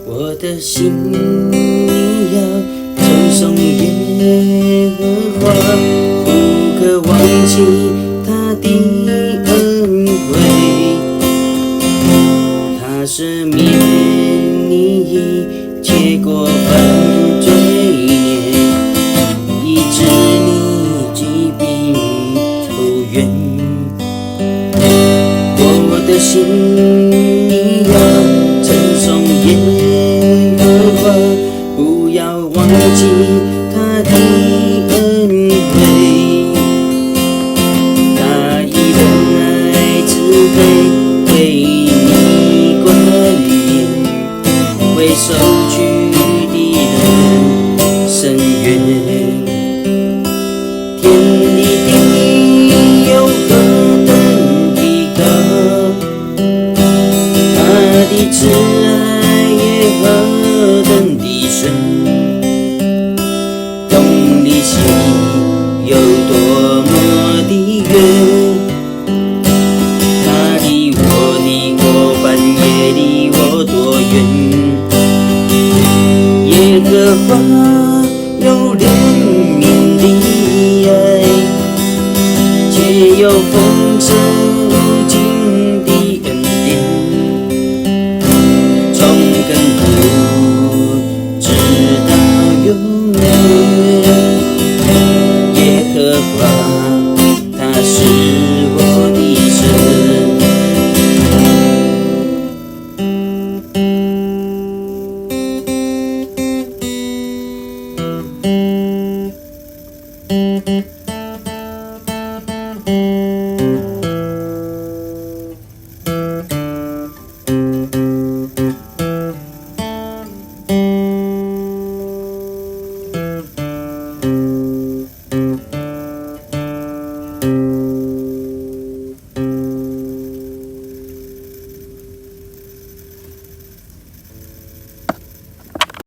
我的心你要称颂耶和华，不可忘记他的恩惠，他赦免你一切过犯罪孽，医治你疾病不远。我的心你要称颂耶和华，不要忘记他的恩惠，他以仁爱慈悲为你冠冕，为受屈的人伸冤。天地地有何等的高，他的慈爱也何等的深，懂你心有多么的远，他离我半也离我多远。耶和华有怜悯的爱，且有丰收尽的恩典，从亘古直到永远。耶和华他是我的神。